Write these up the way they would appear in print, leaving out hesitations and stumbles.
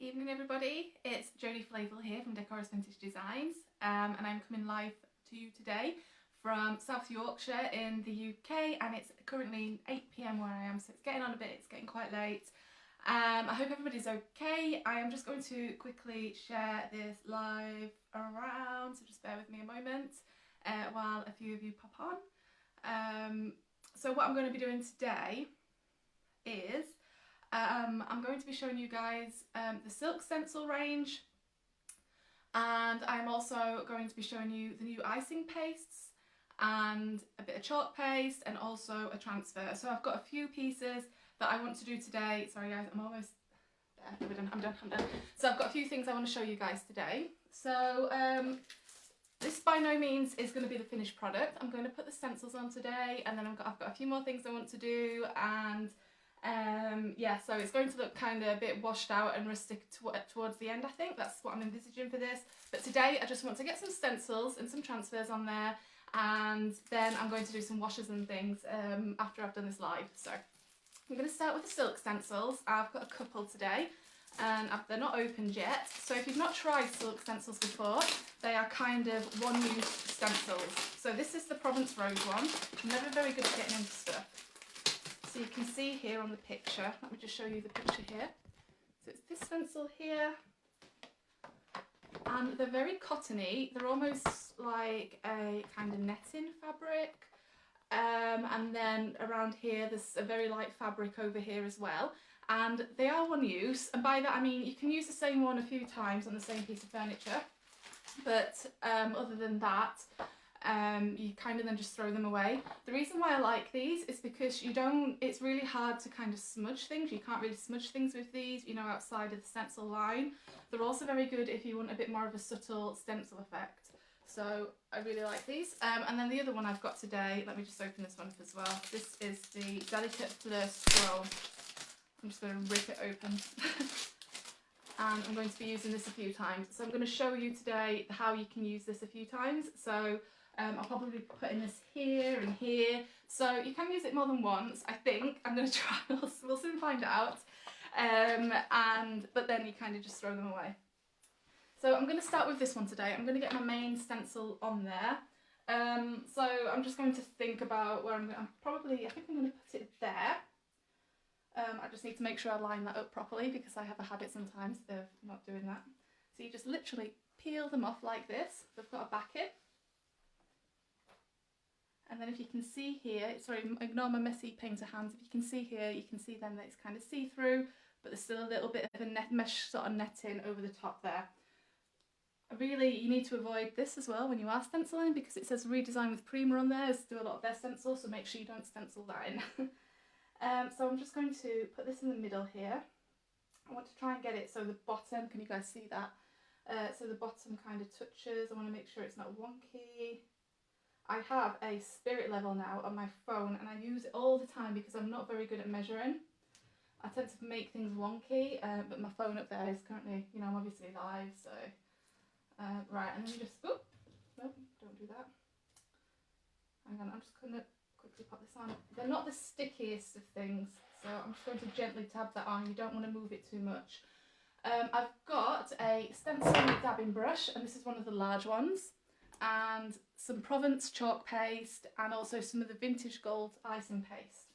Evening everybody, it's Jodie Flavel here from Decoris Vintage Designs and I'm coming live to you today from South Yorkshire in the UK, and it's currently 8 PM where I am, so it's getting on a bit, it's getting quite late. I hope everybody's okay. I am just going to quickly share this live around, so just bear with me a moment while a few of you pop on. So what I'm going to be doing today is I'm going to be showing you guys the Silk Stencil range, and I'm also going to be showing you the new Icing Pastes and a bit of chalk paste and also a transfer. So I've got a few pieces that I want to do today. Sorry guys, I'm almost there. I'm done. So I've got a few things I want to show you guys today. So this by no means is going to be the finished product. I'm going to put the stencils on today, and then I've got a few more things I want to do, and yeah, so it's going to look kind of a bit washed out and rustic towards the end. I think that's what I'm envisaging for this. But today I just want to get some stencils and some transfers on there, and then I'm going to do some washes and things after I've done this live. So I'm going to start with the Silk Stencils. I've got a couple today, and they're not opened yet. So if you've not tried Silk Stencils before, they are kind of one-use stencils. So this is the Provence Rose one. I'm never very good at getting into stuff. So you can see here on the picture, let me just show you the picture here. So it's this stencil here, and they're very cottony. They're almost like a kind of netting fabric. And then around here there's a very light fabric over here as well. And they are one use, and by that I mean you can use the same one a few times on the same piece of furniture. But other than that, you kind of then just throw them away. The reason why I like these is because it's really hard to kind of smudge things. You can't really smudge things with these, you know, outside of the stencil line. They're also very good if you want a bit more of a subtle stencil effect. So I really like these. And then the other one I've got today, let me just open this one up as well. This is the Delicate Fleur Scroll. I'm just going to rip it open. And I'm going to be using this a few times. So I'm going to show you today how you can use this a few times. So I'll probably be putting this here and here. So you can use it more than once, I think. I'm going to try, we'll soon find out. But then you kind of just throw them away. So I'm going to start with this one today. I'm going to get my main stencil on there. So I'm just going to think about where I think I'm going to put it there. I just need to make sure I line that up properly, because I have a habit sometimes of not doing that. So you just literally peel them off like this. They've got a backing. And then if you can see here, sorry, ignore my messy painter hands. If you can see here, you can see then that it's kind of see-through, but there's still a little bit of a mesh sort of netting over the top there. You need to avoid this as well when you are stenciling, because it says Redesign with Prima on there. It's do a lot of their stencils, so make sure you don't stencil that in. So I'm just going to put this in the middle here. I want to try and get it so the bottom, can you guys see that? So the bottom kind of touches. I want to make sure it's not wonky. I have a spirit level now on my phone, and I use it all the time because I'm not very good at measuring. I tend to make things wonky, but my phone up there is currently, you know, I'm obviously live, so... right, and then you just... Oh, no, don't do that. Hang on, I'm just going to quickly pop this on. They're not the stickiest of things, so I'm just going to gently tab that on. You don't want to move it too much. I've got a stencil dabbing brush, and this is one of the large ones, and some Provence chalk paste, and also some of the Vintage Gold Icing Paste.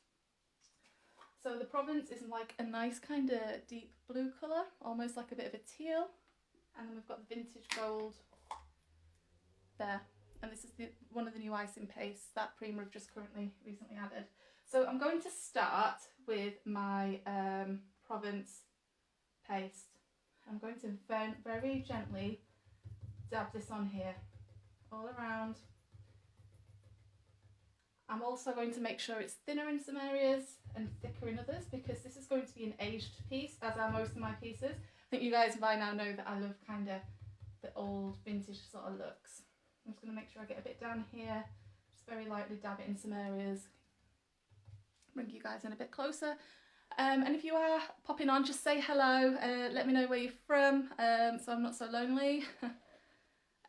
So the Provence is like a nice kind of deep blue colour, almost like a bit of a teal, and then we've got the Vintage Gold there. And this is one of the new Icing Pastes that Prima have just recently added. So I'm going to start with my Provence paste. I'm going to very gently dab this on here, all around. I'm also going to make sure it's thinner in some areas and thicker in others, because this is going to be an aged piece, as are most of my pieces. I think you guys by now know that I love kind of the old vintage sort of looks. I'm just going to make sure I get a bit down here, just very lightly dab it in some areas, bring you guys in a bit closer. And if you are popping on, just say hello, let me know where you're from, so I'm not so lonely.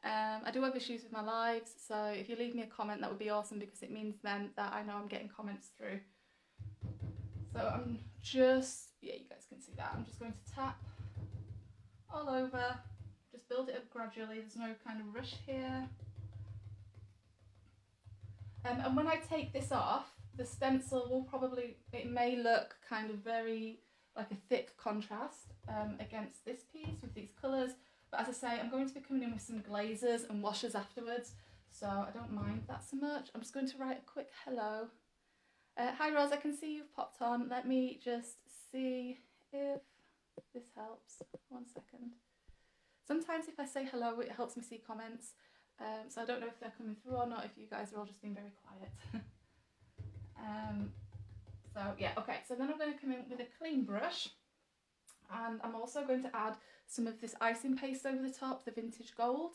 I do have issues with my lives, so if you leave me a comment that would be awesome, because it means then that I know I'm getting comments through. So I'm just, yeah, you guys can see that, I'm just going to tap all over. Just build it up gradually, there's no kind of rush here. And when I take this off, the stencil will probably, it may look kind of very like a thick contrast against this piece with these colours. But as I say, I'm going to be coming in with some glazes and washes afterwards, so I don't mind that so much. I'm just going to write a quick hello. Hi Roz, I can see you've popped on. Let me just see if this helps. 1 second. Sometimes if I say hello, it helps me see comments. So I don't know if they're coming through or not, if you guys are all just being very quiet. So yeah, okay, so then I'm going to come in with a clean brush, and I'm also going to add some of this icing paste over the top, the vintage gold.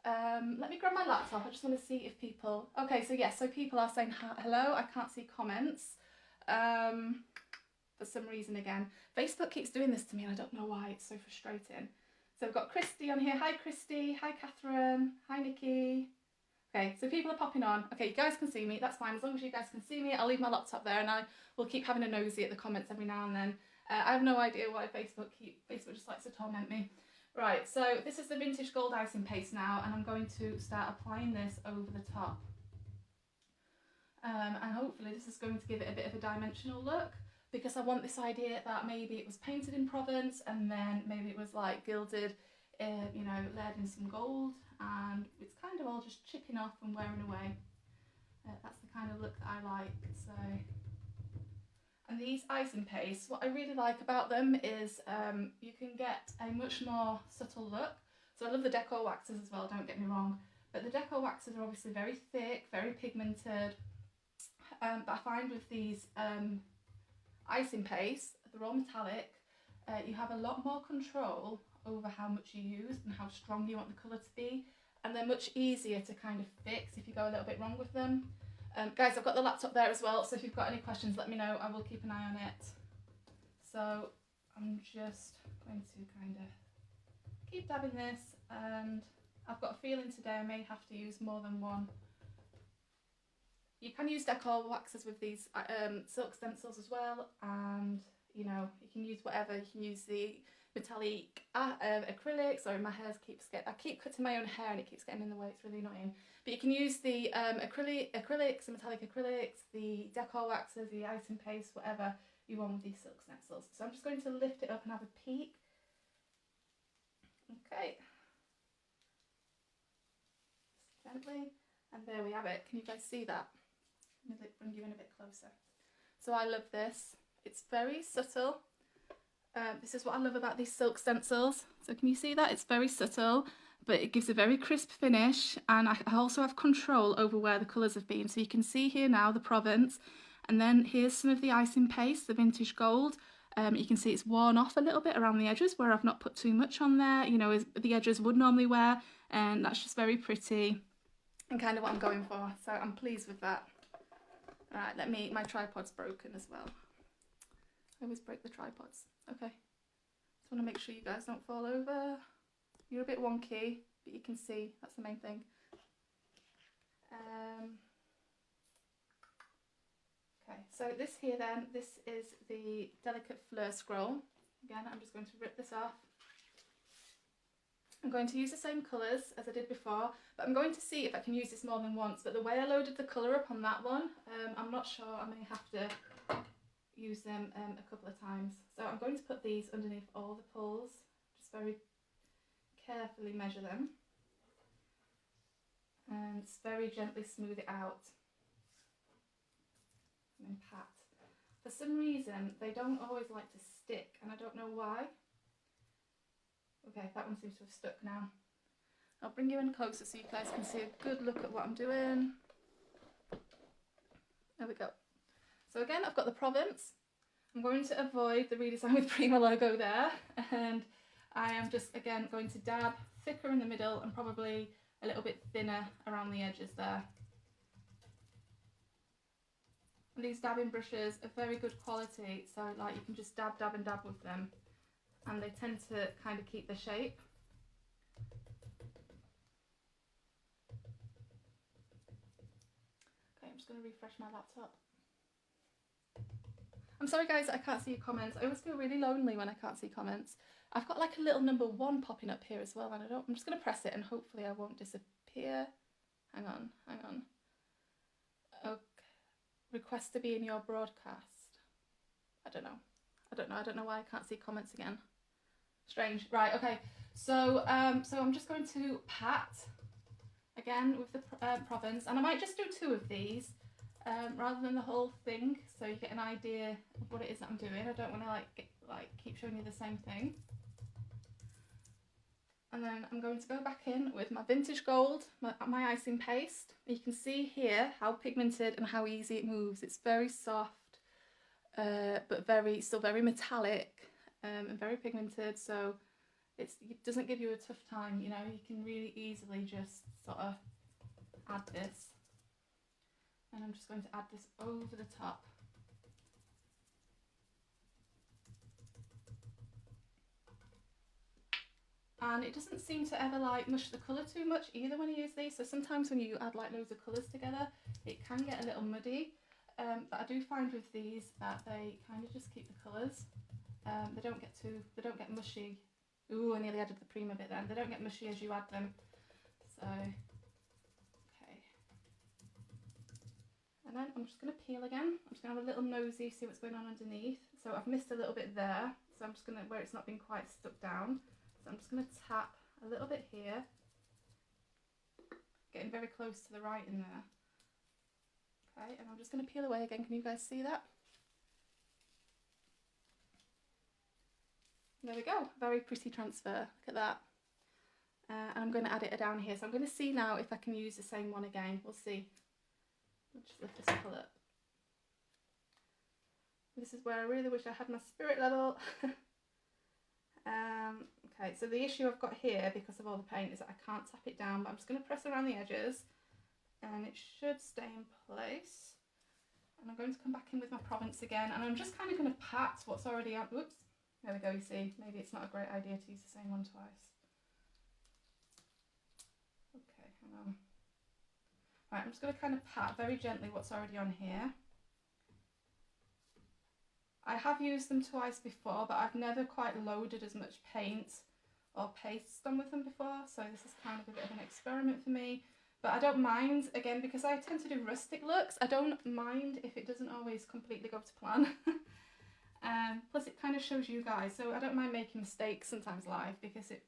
Let me grab my laptop, I just want to see if people... Okay, so yes, so people are saying hello, I can't see comments. For some reason again. Facebook keeps doing this to me and I don't know why, it's so frustrating. So we've got Christy on here. Hi Christy, hi Catherine, hi Nikki. Okay, so people are popping on. Okay, you guys can see me, that's fine. As long as you guys can see me, I'll leave my laptop there and I will keep having a nosy at the comments every now and then. I have no idea why Facebook just likes to torment me. Right, so this is the vintage gold icing paste now, and I'm going to start applying this over the top. And hopefully this is going to give it a bit of a dimensional look, because I want this idea that maybe it was painted in Provence and then maybe it was like gilded, you know, layered in some gold, and it's kind of all just chipping off and wearing away. That's the kind of look that I like. So, and these icing pastes, what I really like about them is you can get a much more subtle look. So I love the decor waxes as well, don't get me wrong, but the decor waxes are obviously very thick, very pigmented, but I find with these icing paste, they're all metallic, you have a lot more control over how much you use and how strong you want the colour to be, and they're much easier to kind of fix if you go a little bit wrong with them. Guys, I've got the laptop there as well, so if you've got any questions let me know, I will keep an eye on it. So I'm just going to kind of keep dabbing this, and I've got a feeling today I may have to use more than one. You can use decor waxes with these silk stencils as well, and you know, you can use whatever. You can use the metallic acrylics, or my hair keeps getting, I keep cutting my own hair and it keeps getting in the way, it's really annoying. But you can use the acrylics, the metallic acrylics, the decor waxes, the icing paste, whatever you want with these silk stencils. So I'm just going to lift it up and have a peek. Okay. Just gently, and there we have it. Can you guys see that? Let me bring you in a bit closer. So I love this. It's very subtle. This is what I love about these silk stencils. So can you see that? It's very subtle, but it gives a very crisp finish, and I also have control over where the colours have been. So you can see here now the Provence, and then here's some of the icing paste, the vintage gold. You can see it's worn off a little bit around the edges where I've not put too much on there, you know, as the edges would normally wear, and that's just very pretty and kind of what I'm going for. So I'm pleased with that. Right, my tripod's broken as well. I always break the tripods. Okay, just want to make sure you guys don't fall over. You're a bit wonky, but you can see, that's the main thing. Okay, so this here then, this is the Delicate Fleur Scroll. Again, I'm just going to rip this off. I'm going to use the same colours as I did before, but I'm going to see if I can use this more than once. But the way I loaded the colour up on that one, I'm not sure, I may have to use them a couple of times. So I'm going to put these underneath all the pulls, just very carefully measure them, and just very gently smooth it out, and then pat. For some reason they don't always like to stick, and I don't know why. Okay, that one seems to have stuck now. I'll bring you in closer so you guys can see a good look at what I'm doing. There we go. So again, I've got the Provence. I'm going to avoid the Redesign with Prima logo there, and I am just again going to dab thicker in the middle and probably a little bit thinner around the edges there. And these dabbing brushes are very good quality, so like you can just dab and dab with them, and they tend to kind of keep the shape. Okay, I'm just going to refresh my laptop. I'm sorry guys that I can't see your comments. I always feel really lonely when I can't see comments. I've got like a little number 1 popping up here as well, and I'm just going to press it and hopefully I won't disappear. Hang on. Okay. Request to be in your broadcast. I don't know why I can't see comments again. Strange. Right, okay. So I'm just going to pat again with the province, and I might just do 2 of these rather than the whole thing, so you get an idea of what it is that I'm doing. I don't want to keep showing you the same thing. And then I'm going to go back in with my vintage gold, my icing paste. You can see here how pigmented and how easy it moves. It's very soft, but still very metallic and very pigmented. So it doesn't give you a tough time. You know, you can really easily just sort of add this. And I'm just going to add this over the top. And it doesn't seem to ever like mush the colour too much either when you use these. So sometimes when you add like loads of colours together, it can get a little muddy. But I do find with these that they kind of just keep the colours. They don't get mushy. Ooh, I nearly added the Prima bit then. They don't get mushy as you add them. So, okay. And then I'm just going to peel again. I'm just going to have a little nosy, see what's going on underneath. So I've missed a little bit there. So I'm just going to, where it's not been quite stuck down. So I'm just going to tap a little bit here, getting very close to the right in there. Okay, and I'm just going to peel away again. Can you guys see that? There we go, very pretty transfer. Look at that. And I'm going to add it down here. So I'm going to see now if I can use the same one again. We'll see. I'll just lift this up. This is where I really wish I had my spirit level. Okay, so the issue I've got here because of all the paint is that I can't tap it down, but I'm just going to press around the edges and it should stay in place. And I'm going to come back in with my province again, and I'm just kind of going to pat what's already up. Whoops, there we go, you see, maybe it's not a great idea to use the same one twice. Okay, hang on. Right, I'm just going to kind of pat very gently what's already on here. I have used them twice before, but I've never quite loaded as much paint or paste on with them before, so this is kind of a bit of an experiment for me. But I don't mind, again, because I tend to do rustic looks, I don't mind if it doesn't always completely go to plan. Plus it kind of shows you guys, so I don't mind making mistakes sometimes live, because it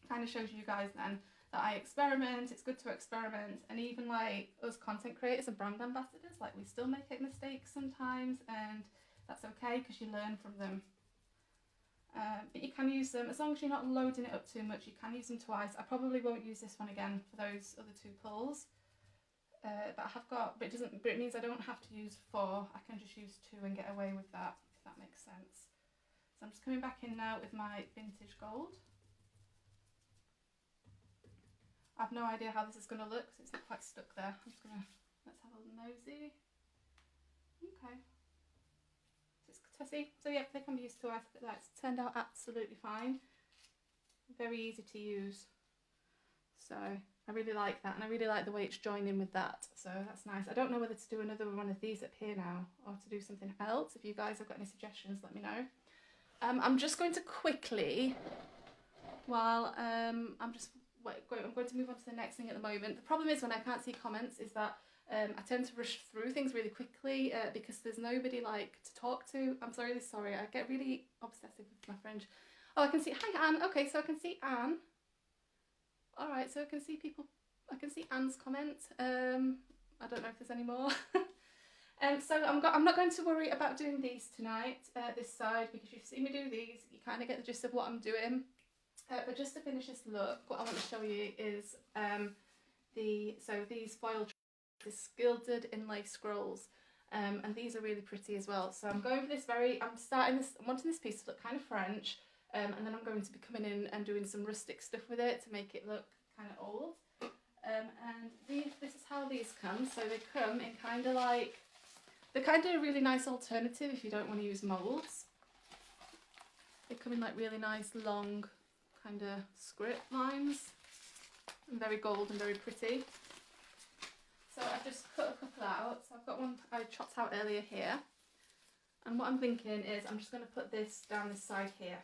kind of shows you guys then that I experiment. It's good to experiment, and even like us content creators and brand ambassadors, like we still make mistakes sometimes, and that's okay because you learn from them. But you can use them, as long as you're not loading it up too much, you can use them twice. I probably won't use this one again for those other 2 pulls. But I have got, but it means I don't have to use 4, I can just use 2 and get away with that, if that makes sense. So I'm just coming back in now with my vintage gold. I have no idea how this is going to look because it's not quite stuck there. I'm just going to, let's have a nosy. Okay. So yeah, they can be used twice, but that's turned out absolutely fine. Very easy to use. So I really like that, and I really like the way it's joined in with that. So that's nice. I don't know whether to do another one of these up here now or to do something else. If you guys have got any suggestions, let me know. I'm just going to quickly, while I'm going to move on to the next thing at the moment. The problem is when I can't see comments is that I tend to rush through things really quickly because there's nobody like to talk to. I'm so really sorry. I get really obsessive with my French. Oh, I can see. Hi, Anne. Okay, so I can see Anne. All right, so I can see people. I can see Anne's comment. I don't know if there's any more. So I'm not going to worry about doing these tonight. This side, because you've seen me do these, you kind of get the gist of what I'm doing. But just to finish this look, what I want to show you is these foil. This gilded inlay scrolls, and these are really pretty as well. So I'm going for this I'm wanting this piece to look kind of French, and then I'm going to be coming in and doing some rustic stuff with it to make it look kind of old. And this is how these come. So they come in kind of like, they're kind of a really nice alternative if you don't want to use moulds. They come in like really nice long kind of script lines, and very gold and very pretty. So I've just cut a couple out. So I've got one I chopped out earlier here. And what I'm thinking is I'm just going to put this down this side here.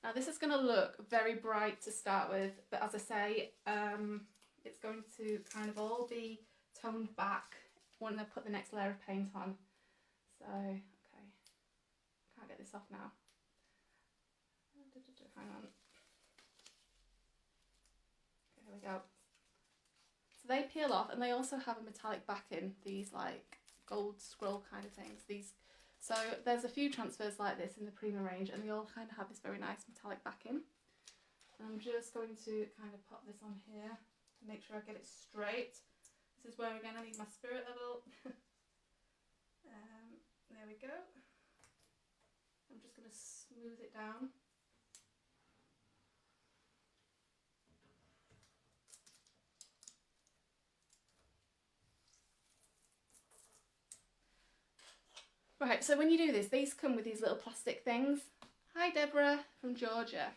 Now this is going to look very bright to start with, but as I say, it's going to kind of all be toned back when I put the next layer of paint on. So, okay, can't get this off now. Hang on. Okay, here we go. So they peel off, and they also have a metallic backing, these like gold scroll kind of things. So there's a few transfers like this in the Prima range, and they all kind of have this very nice metallic backing. And I'm just going to kind of pop this on here to make sure I get it straight. This is where again I need my spirit level. There we go. I'm just going to smooth it down. Right, so when you do this, these come with these little plastic things. Hi Deborah from Georgia.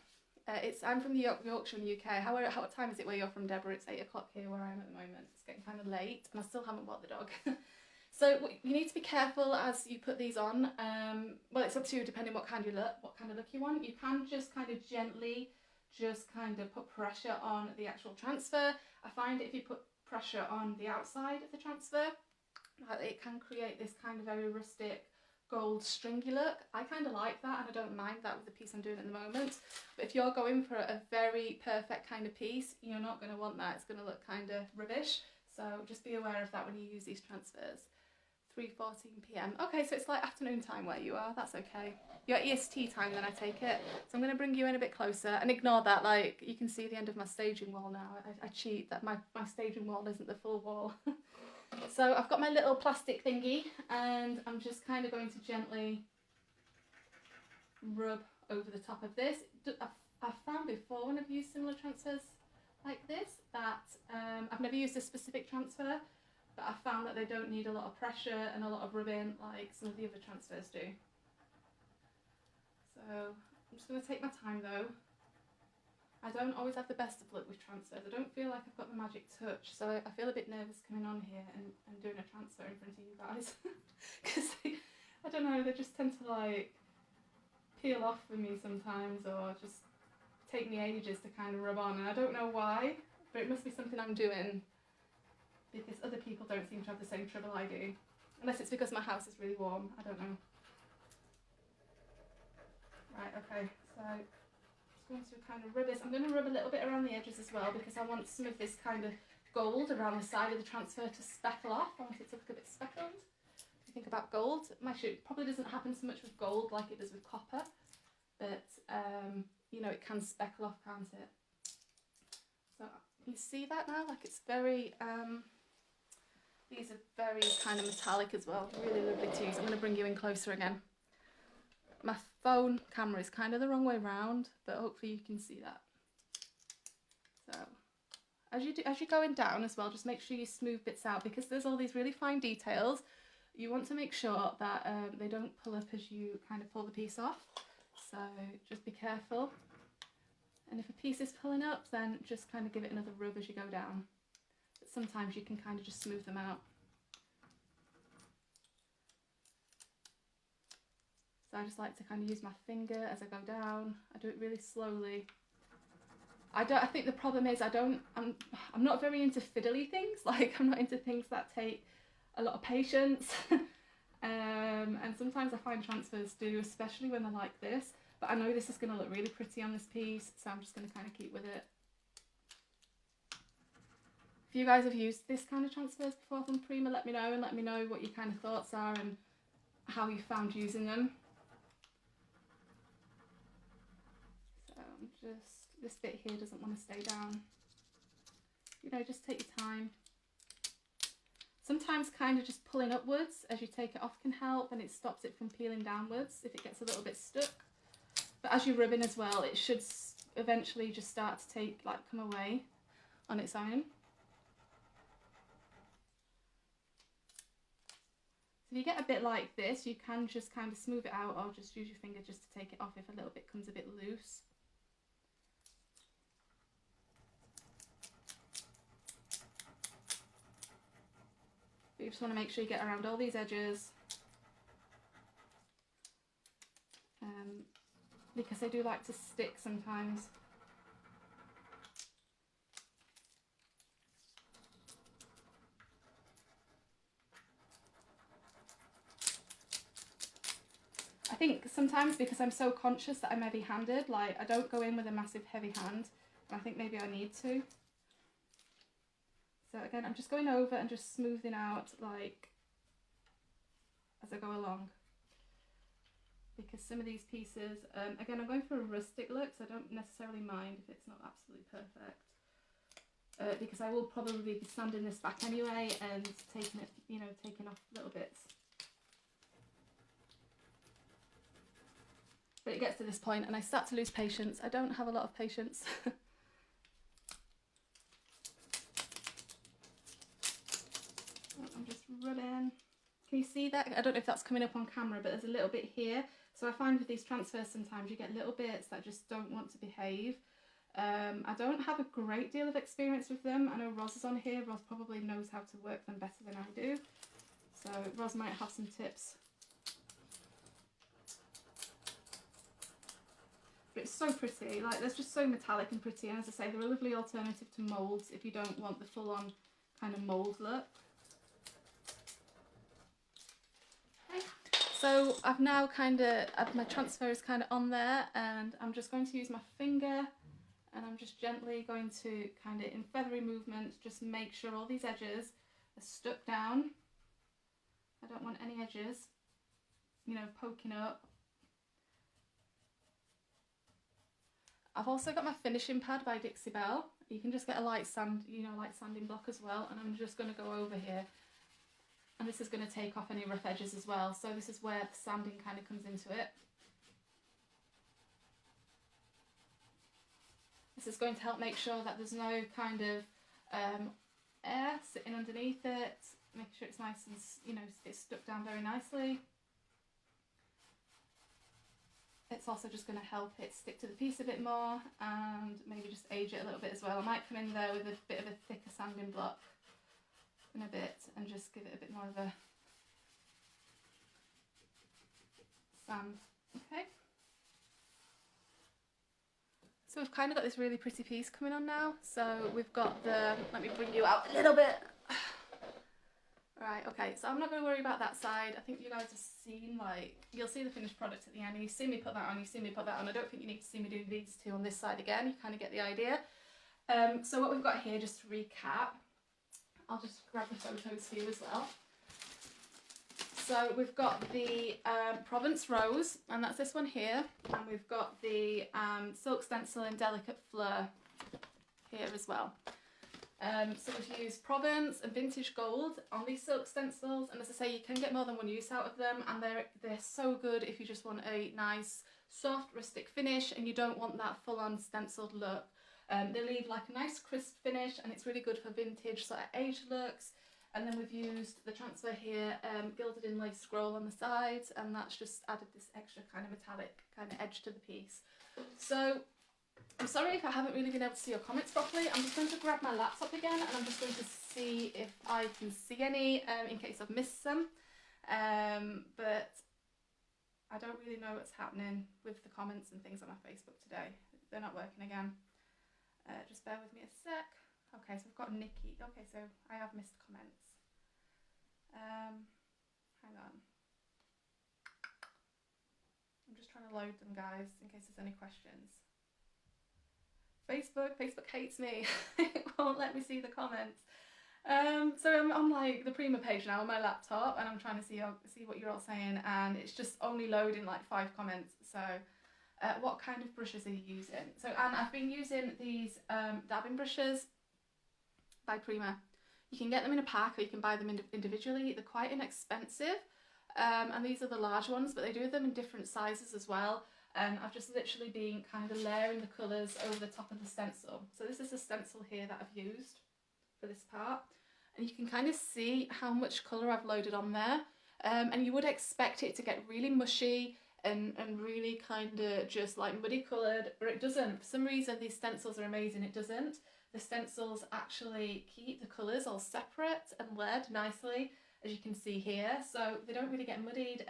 I'm from Yorkshire in the UK. What time is it where you're from, Deborah? It's 8 o'clock here where I am at the moment. It's getting kind of late and I still haven't walked the dog. So you need to be careful as you put these on. Well, it's up to you depending what kind of look you want. You can just kind of gently put pressure on the actual transfer. I find if you put pressure on the outside of the transfer, it can create this kind of very rustic gold stringy look. I kind of like that, and I don't mind that with the piece I'm doing at the moment. But if you're going for a very perfect kind of piece, you're not going to want that. It's going to look kind of rubbish. So just be aware of that when you use these transfers. 3:14 p.m. Okay, so it's like afternoon time where you are. That's okay. You're at EST time then, I take it. So I'm going to bring you in a bit closer, and ignore that. Like, you can see the end of my staging wall now. I cheat that my staging wall isn't the full wall. So I've got my little plastic thingy, and I'm just kind of going to gently rub over the top of this. I've found before when I've used similar transfers like this that I've never used a specific transfer, but I found that they don't need a lot of pressure and a lot of rubbing like some of the other transfers do. So I'm just going to take my time though. I don't always have the best of luck with transfers. I don't feel like I've got the magic touch, so I feel a bit nervous coming on here and doing a transfer in front of you guys. Because I don't know, they just tend to like peel off for me sometimes, or just take me ages to kind of rub on, and I don't know why, but it must be something I'm doing because other people don't seem to have the same trouble I do. Unless it's because my house is really warm, I don't know. Right, okay, so going to kind of rub this. I'm going to rub a little bit around the edges as well, because I want some of this kind of gold around the side of the transfer to speckle off. I want it to look a bit speckled. If you think about gold, it probably doesn't happen so much with gold like it does with copper, but you know, it can speckle off, can't it? So you see that now? Like, it's very, these are very kind of metallic as well. Really lovely to use. I'm going to bring you in closer again. My phone camera is kind of the wrong way round, but hopefully you can see that. So as you're going down as well, just make sure you smooth bits out, because there's all these really fine details. You want to make sure that they don't pull up as you kind of pull the piece off. So just be careful. And if a piece is pulling up, then just kind of give it another rub as you go down. But sometimes you can kind of just smooth them out. So I just like to kind of use my finger as I go down. I do it really slowly. I think the problem is I'm not very into fiddly things. Like, I'm not into things that take a lot of patience. And sometimes I find transfers do, especially when they're like this. But I know this is going to look really pretty on this piece, so I'm just going to kind of keep with it. If you guys have used this kind of transfers before from Prima, let me know, and let me know what your kind of thoughts are and how you found using them. This bit here doesn't want to stay down. You know, just take your time. Sometimes kind of just pulling upwards as you take it off can help, and it stops it from peeling downwards if it gets a little bit stuck. But as you're rubbing as well, it should eventually just start to come away on its own. So if you get a bit like this, you can just kind of smooth it out, or just use your finger just to take it off if a little bit comes a bit loose. But you just want to make sure you get around all these edges. because they do like to stick sometimes. I think sometimes because I'm so conscious that I'm heavy-handed, like I don't go in with a massive heavy hand, and I think maybe I need to. So again, I'm just going over and just smoothing out like as I go along. Because some of these pieces, again, I'm going for a rustic look, so I don't necessarily mind if it's not absolutely perfect. Because I will probably be sanding this back anyway and taking it, you know, taking off little bits. But it gets to this point and I start to lose patience. I don't have a lot of patience. I'm just rubbing. Can you see that? I don't know if that's coming up on camera, but there's a little bit here. So I find with these transfers sometimes you get little bits that just don't want to behave. I don't have a great deal of experience with them. I know Roz is on here. Roz probably knows how to work them better than I do. So Roz might have some tips. But it's so pretty. Like, they're just so metallic and pretty. And as I say, they're a lovely alternative to moulds if you don't want the full-on kind of mould look. So I've now my transfer is kind of on there, and I'm just going to use my finger and I'm just gently going to kind of in feathery movements just make sure all these edges are stuck down. I don't want any edges, you know, poking up. I've also got my finishing pad by Dixie Belle. You can just get a light sand, you know, light sanding block as well, and I'm just going to go over here. And this is going to take off any rough edges as well. So this is where the sanding kind of comes into it. This is going to help make sure that there's no kind of air sitting underneath it. Make sure it's nice and, you know, it's stuck down very nicely. It's also just going to help it stick to the piece a bit more and maybe just age it a little bit as well. I might come in there with a bit of a thicker sanding block in a bit and just give it a bit more of a sand. Okay. So we've kind of got this really pretty piece coming on now. So we've got the, let me bring you out a little bit. Right, okay, so I'm not going to worry about that side. I think you guys have seen, like, you'll see the finished product at the end. You see me put that on, you see me put that on. I don't think you need to see me do these two on this side again. You kind of get the idea. So what we've got here, just to recap, I'll just grab the photos here as well. So we've got the Provence Rose, and that's this one here. And we've got the Silk Stencil in Delicate Fleur here as well. So we've used Provence and Vintage Gold on these silk stencils, and as I say, you can get more than one use out of them, and they're so good if you just want a nice soft rustic finish and you don't want that full-on stenciled look. They leave like a nice crisp finish, and it's really good for vintage sort of aged looks. And then we've used the transfer here, gilded inlay scroll on the sides, and that's just added this extra kind of metallic kind of edge to the piece. So I'm sorry if I haven't really been able to see your comments properly. I'm just going to grab my laptop again and I'm just going to see if I can see any in case I've missed some. But I don't really know what's happening with the comments and things on my Facebook today. They're not working again. Just bear with me a sec. Okay, so I've got Nikki. Okay, so I have missed comments. Hang on. I'm just trying to load them, guys, in case there's any questions. Facebook hates me. It won't let me see the comments. So I'm on like the Prima page now on my laptop, and I'm trying to see what you're all saying, and it's just only loading like 5 comments. So what kind of brushes are you using? So Anne, I've been using these dabbing brushes by Prima. You can get them in a pack or you can buy them individually. They're quite inexpensive, and these are the large ones, but they do them in different sizes as well. And I've just literally been kind of layering the colours over the top of the stencil. So this is the stencil here that I've used for this part. And you can kind of see how much colour I've loaded on there. And you would expect it to get really mushy and really kind of just like muddy coloured, but it doesn't. For some reason these stencils are amazing, it doesn't. The stencils actually keep the colours all separate and layered nicely, as you can see here. So they don't really get muddied.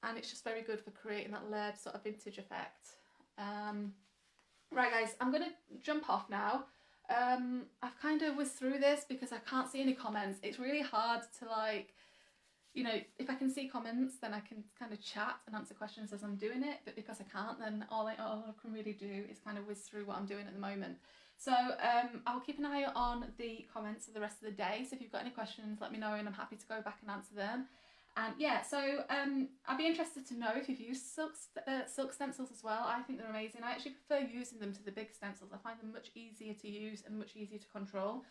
and it's just very good for creating that layered sort of vintage effect. Right guys, I'm gonna jump off now. I've kind of whizzed through this because I can't see any comments. It's really hard to, like, you know, if I can see comments then I can kind of chat and answer questions as I'm doing it, but because I can't, then all I can really do is kind of whiz through what I'm doing at the moment. So I'll keep an eye on the comments for the rest of the day, so if you've got any questions let me know and I'm happy to go back and answer them. And yeah, so I'd be interested to know if you've used silk stencils as well. I think they're amazing. I actually prefer using them to the big stencils. I find them much easier to use and much easier to control.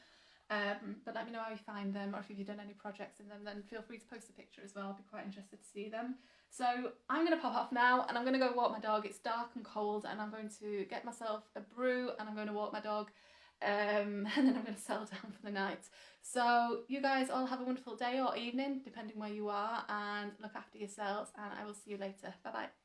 But let me know how you find them, or if you've done any projects in them, then feel free to post a picture as well. I'd be quite interested to see them. So I'm going to pop off now and I'm going to go walk my dog. It's dark and cold and I'm going to get myself a brew and I'm going to walk my dog, and then I'm going to settle down for the night. So you guys all have a wonderful day or evening depending where you are, and look after yourselves, and I will see you later. Bye bye.